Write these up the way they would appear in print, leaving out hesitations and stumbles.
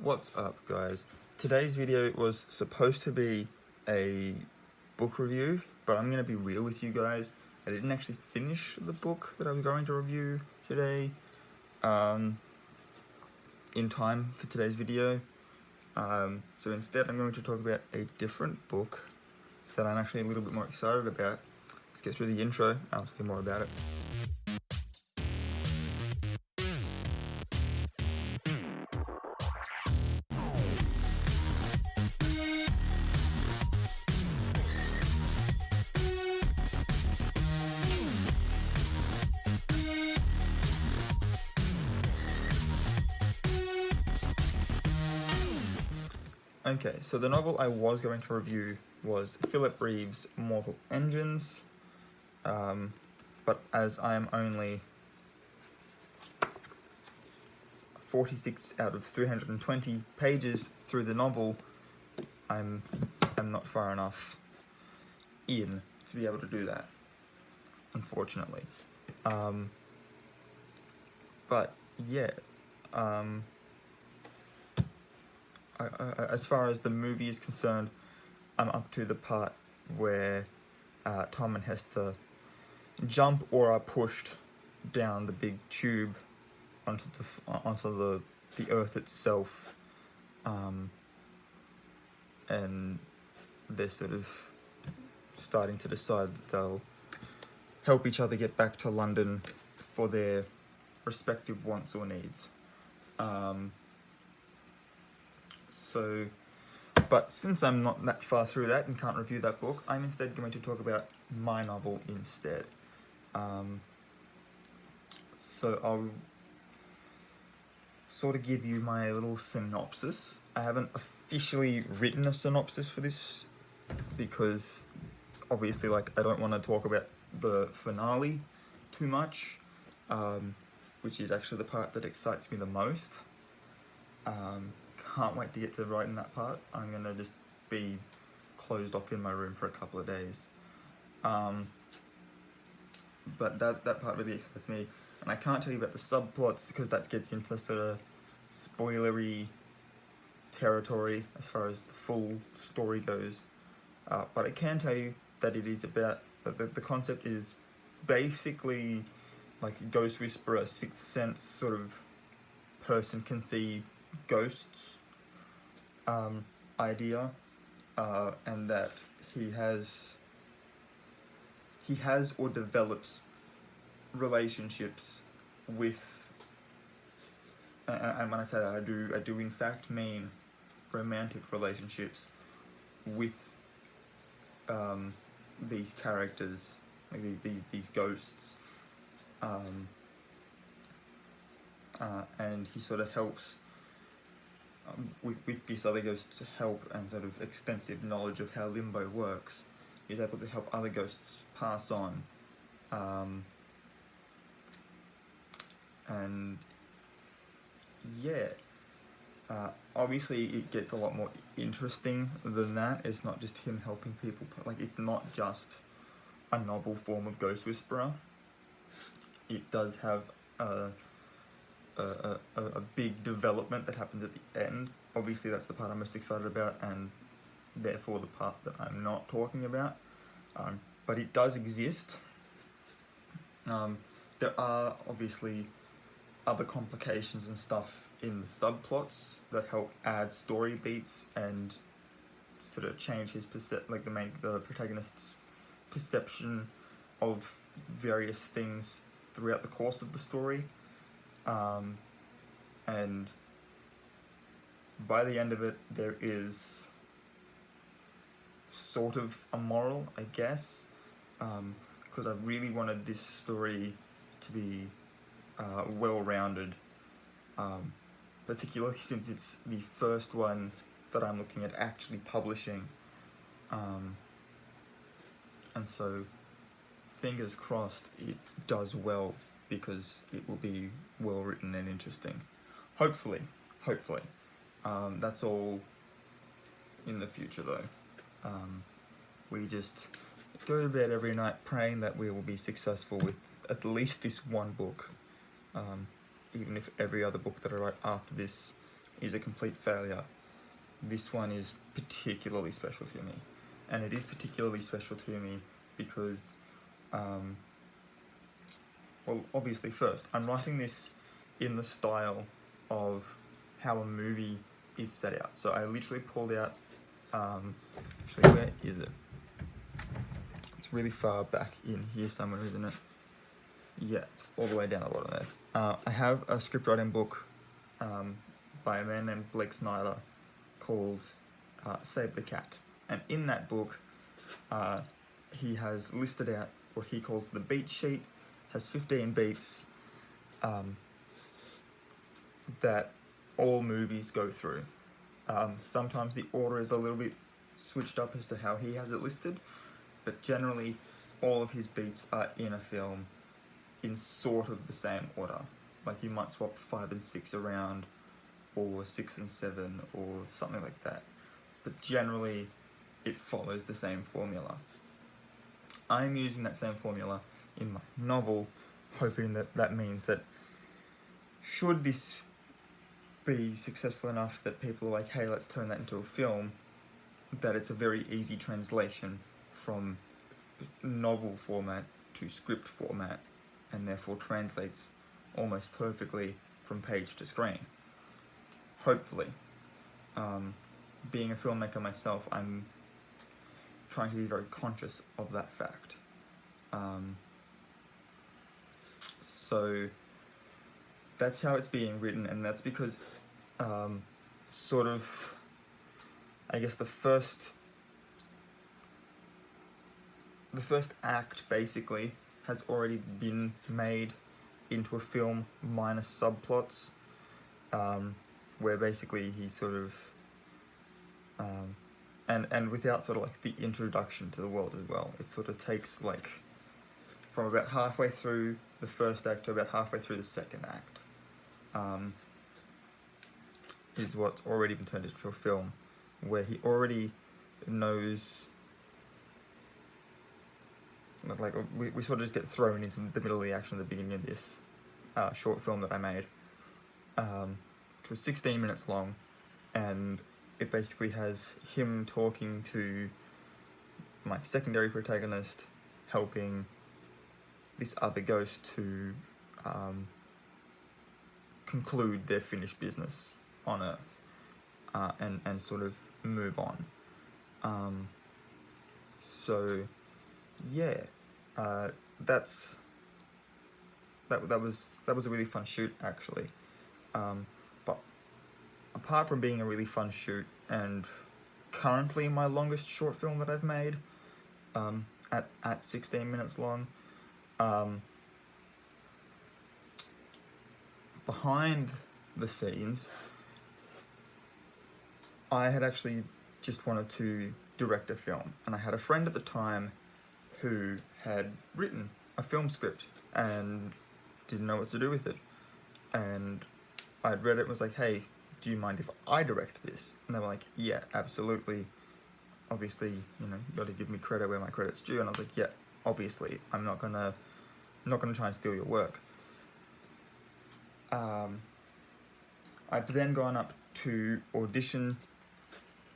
What's up, guys? Today's video was supposed to be a book review, but I'm going to be real with you guys. I didn't actually finish the book that I was going to review today in time for today's video. So instead I'm going to talk about a different book that I'm actually a little bit more excited about. Let's get through the intro, I'll tell you more about it. Okay, so the novel I was going to review was Philip Reeves' Mortal Engines, but as I am only 46 out of 320 pages through the novel, I'm not far enough in to be able to do that, unfortunately. But yeah, as far as the movie is concerned, I'm up to the part where Tom and Hester jump or are pushed down the big tube onto the Earth itself, and they're sort of starting to decide that they'll help each other get back to London for their respective wants or needs. But since I'm not that far through that and can't review that book, I'm instead going to talk about my novel instead. So I'll sort of give you my little synopsis. I haven't officially written a synopsis for this because obviously, like, I don't want to talk about the finale too much, which is actually the part that excites me the most. Can't wait to get to writing that part. I'm gonna just be closed off in my room for a couple of days. But that part really excites me, and I can't tell you about the subplots because that gets into sort of spoilery territory as far as the full story goes. But I can tell you that it is about the concept is basically like a Ghost Whisperer, Sixth Sense sort of person can see ghosts idea, and that he has or develops relationships with, and when I say that, I do in fact mean romantic relationships with these characters, like these ghosts, and he sort of helps with this other ghost's help and sort of extensive knowledge of how limbo works. He's able to help other ghosts pass on, and yeah, obviously it gets a lot more interesting than that. It's not just him helping people, like, it's not just a novel form of Ghost Whisperer. It does have a big development that happens at the end. Obviously that's the part I'm most excited about, and therefore the part that I'm not talking about. But it does exist. There are obviously other complications and stuff in the subplots that help add story beats and sort of change his the protagonist's perception of various things throughout the course of the story. And by the end of it, there is sort of a moral, I guess, because I really wanted this story to be well-rounded, particularly since it's the first one that I'm looking at actually publishing, and so fingers crossed it does well, because it will be well written and interesting. Hopefully. That's all in the future though. We just go to bed every night praying that we will be successful with at least this one book, even if every other book that I write after this is a complete failure, this one is particularly special to me. And it is particularly special to me because, well, obviously first, I'm writing this in the style of how a movie is set out. So I literally pulled out, actually, where is it? It's really far back in here somewhere, isn't it? Yeah, it's all the way down the bottom there. I have a script writing book by a man named Blake Snyder called Save the Cat. And in that book, he has listed out what he calls the beat sheet, has 15 beats that all movies go through. Sometimes the order is a little bit switched up as to how he has it listed, but generally all of his beats are in a film in sort of the same order. Like you might swap 5 and 6 around, or 6 and 7, or something like that. But generally it follows the same formula. I'm using that same formula in my novel, hoping that that means that should this be successful enough that people are like, hey, let's turn that into a film, that it's a very easy translation from novel format to script format, and therefore translates almost perfectly from page to screen. Hopefully. Being a filmmaker myself, I'm trying to be very conscious of that fact. So that's how it's being written, and that's because sort of, I guess the first act basically has already been made into a film minus subplots, where basically he sort of and without sort of like the introduction to the world as well. It sort of takes like from about halfway through the first act to about halfway through the second act, is what's already been turned into a film, where he already knows, like we sort of just get thrown into the middle of the action at the beginning of this short film that I made, which was 16 minutes long, and it basically has him talking to my secondary protagonist, helping this other ghost to conclude their finished business on Earth, and sort of move on. So yeah, that was a really fun shoot actually. But apart from being a really fun shoot, and currently my longest short film that I've made, at 16 minutes long, behind the scenes, I had actually just wanted to direct a film, and I had a friend at the time who had written a film script and didn't know what to do with it, and I'd read it and was like, hey, do you mind if I direct this? And they were like, yeah, absolutely, obviously, you know, you gotta give me credit where my credit's due. And I was like, yeah, obviously, I'm not gonna try and steal your work. I'd then gone up to audition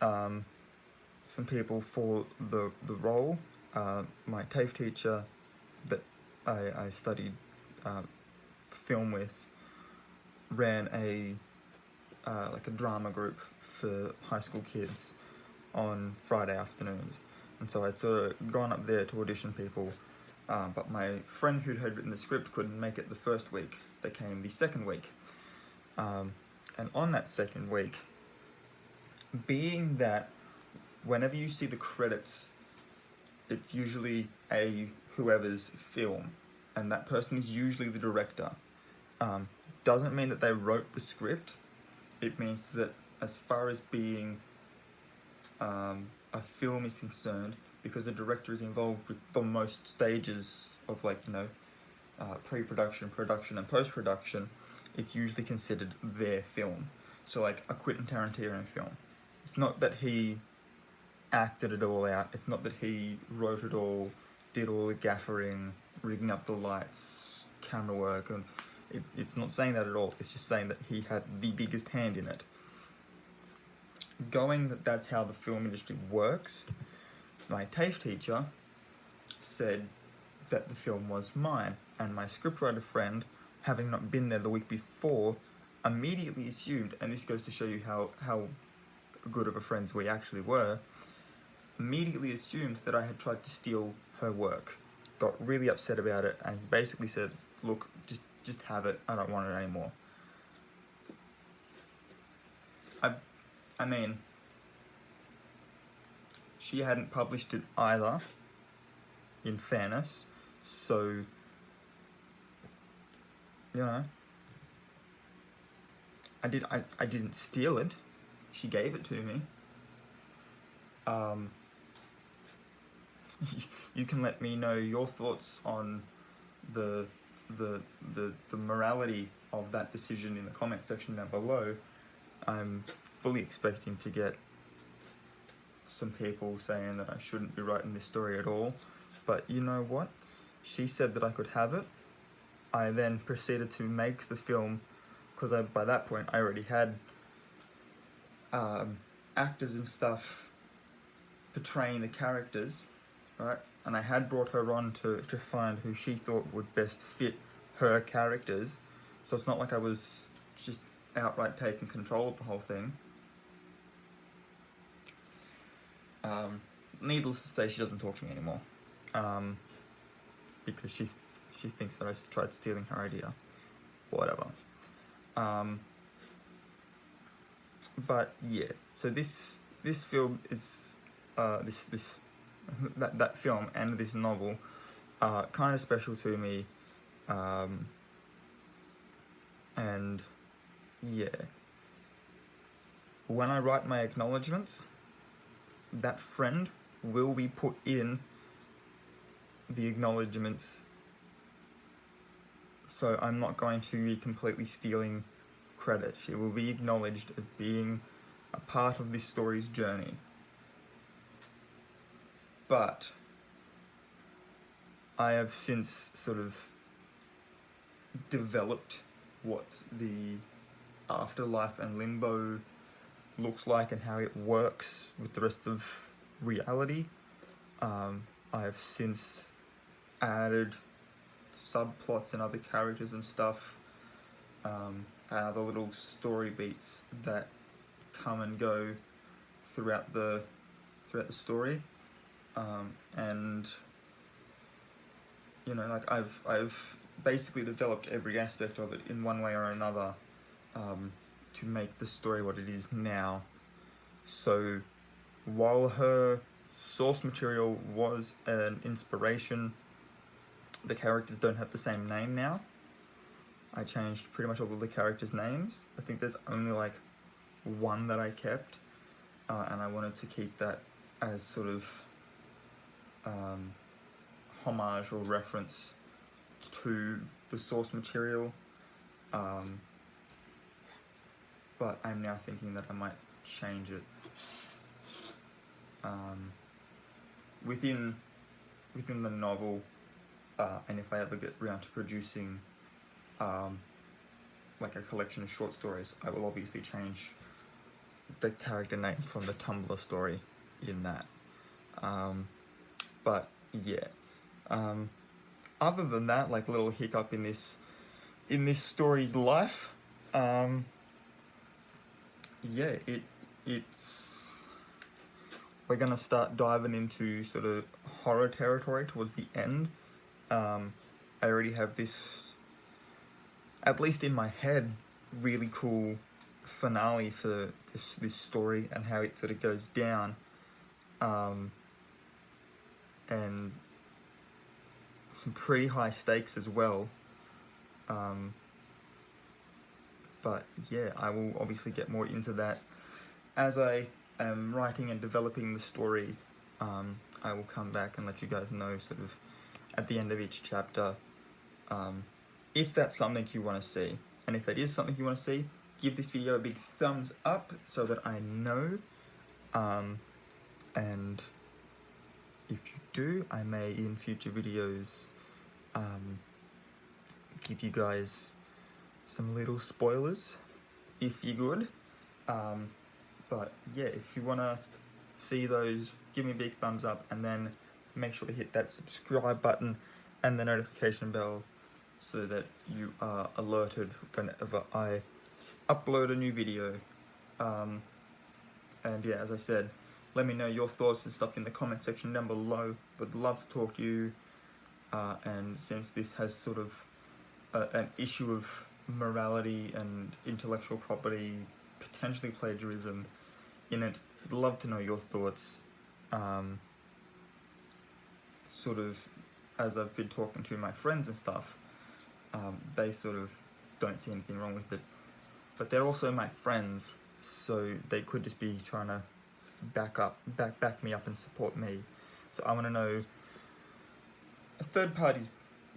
some people for the role. My TAFE teacher that I studied film with ran a like a drama group for high school kids on Friday afternoons, and so I'd sort of gone up there to audition people, but my friend who had written the script couldn't make it the first week. They came the second week, and on that second week, being that whenever you see the credits, it's usually whoever's film, and that person is usually the director. Doesn't mean that they wrote the script. It means that as far as being a film is concerned, because the director is involved with the most stages of, like, you know, pre-production, production, and post-production, it's usually considered their film. So like a Quentin Tarantino film, it's not that he acted it all out, it's not that he wrote it all, did all the gaffering, rigging up the lights, camera work, and it's not saying that at all. It's just saying that he had the biggest hand in it. going that that's how the film industry works, my TAFE teacher said that the film was mine, and my scriptwriter friend, having not been there the week before, immediately assumed, and this goes to show you how good of a friends we actually were, immediately assumed that I had tried to steal her work, got really upset about it, and basically said, look, just have it, I don't want it anymore. I mean, she hadn't published it either, in fairness, so, you know, I didn't steal it, she gave it to me. You can let me know your thoughts on the morality of that decision in the comment section down below. I'm fully expecting to get some people saying that I shouldn't be writing this story at all, but you know what? She said that I could have it. I then proceeded to make the film, because by that point I already had actors and stuff portraying the characters, right? And I had brought her on to find who she thought would best fit her characters, so it's not like I was just outright taking control of the whole thing. Needless to say, she doesn't talk to me anymore, because she thinks that I tried stealing her idea, whatever. But yeah, so this film is that film and this novel are kind of special to me, and yeah, when I write my acknowledgements, that friend will be put in the acknowledgements, so I'm not going to be completely stealing credit. She will be acknowledged as being a part of this story's journey. But I have since sort of developed what the afterlife and limbo looks like and how it works with the rest of reality. I have since added subplots and other characters and stuff, and other little story beats that come and go throughout the story, and you know, like I've basically developed every aspect of it in one way or another, to make the story what it is now. So while her source material was an inspiration, the characters don't have the same name now. I changed pretty much all of the characters' names. I think there's only like one that I kept, and I wanted to keep that as sort of homage or reference to the source material, but I'm now thinking that I might change it within the novel, and if I ever get around to producing like a collection of short stories, I will obviously change the character name from the Tumblr story in that. But yeah, other than that, like little hiccup in this story's life, yeah, it's we're gonna start diving into sort of horror territory towards the end. I already have this, at least in my head, really cool finale for this story and how it sort of goes down, and some pretty high stakes as well. But yeah, I will obviously get more into that as I am writing and developing the story. I will come back and let you guys know sort of at the end of each chapter, if that's something you want to see. And if it is something you want to see, give this video a big thumbs up so that I know. And if you do, I may in future videos give you guys some little spoilers if you're good. But yeah, if you want to see those, give me a big thumbs up, and then make sure to hit that subscribe button and the notification bell so that you are alerted whenever I upload a new video. And yeah, as I said, let me know your thoughts and stuff in the comment section down below. Would love to talk to you. And since this has sort of an issue of morality and intellectual property, potentially plagiarism in it, I'd love to know your thoughts. Sort of, as I've been talking to my friends and stuff, they sort of don't see anything wrong with it. But they're also my friends, so they could just be trying to back me up and support me. So I want to know a third party's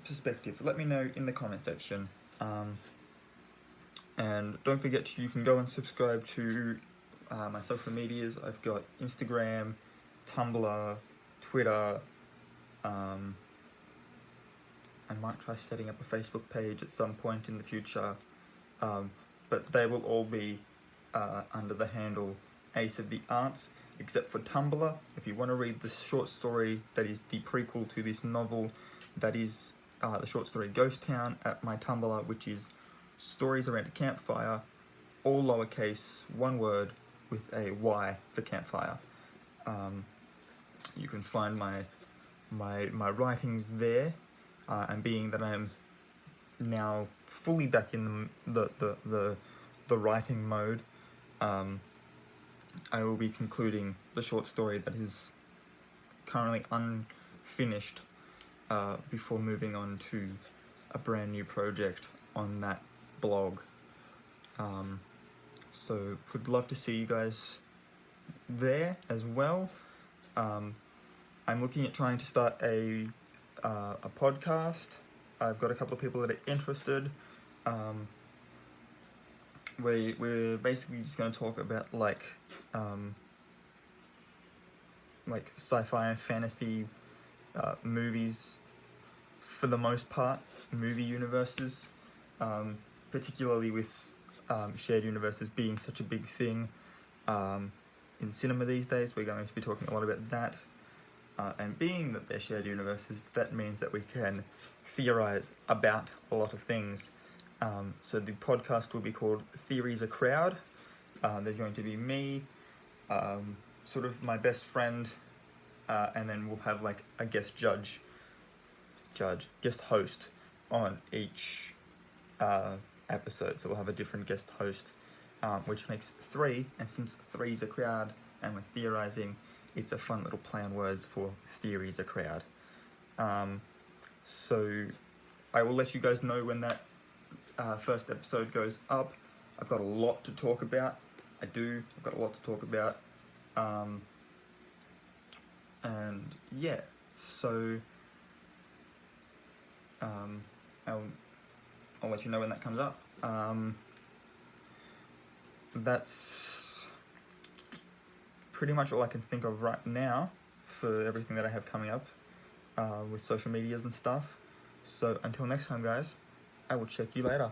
perspective. Let me know in the comment section. And don't forget, you can go and subscribe to my social medias. I've got Instagram, Tumblr, Twitter. I might try setting up a Facebook page at some point in the future, but they will all be under the handle Ace of the Arts, except for Tumblr. If you want to read the short story that is the prequel to this novel, that is the short story Ghost Town, at my Tumblr, which is Stories Around a Campfire, all lowercase, one word with a Y for campfire. You can find my writings there, and being that I'm now fully back in the writing mode, I will be concluding the short story that is currently unfinished before moving on to a brand new project on that blog. So would love to see you guys there as well. I'm looking at trying to start a podcast. I've got a couple of people that are interested. We're basically just going to talk about like sci-fi and fantasy movies, for the most part, movie universes, particularly with shared universes being such a big thing in cinema these days. We're going to be talking a lot about that. And being that they're shared universes, that means that we can theorize about a lot of things. So the podcast will be called Theories a Crowd. There's going to be me, sort of my best friend, and then we'll have like a guest host on each episode. So we'll have a different guest host, which makes 3. And since 3's a crowd and we're theorizing, it's a fun little play on words for Theories a Crowd. So I will let you guys know when that first episode goes up. I've got a lot to talk about. I've got a lot to talk about. And yeah, so I'll let you know when that comes up. That's pretty much all I can think of right now for everything that I have coming up with social medias and stuff. So until next time, guys, I will check you later.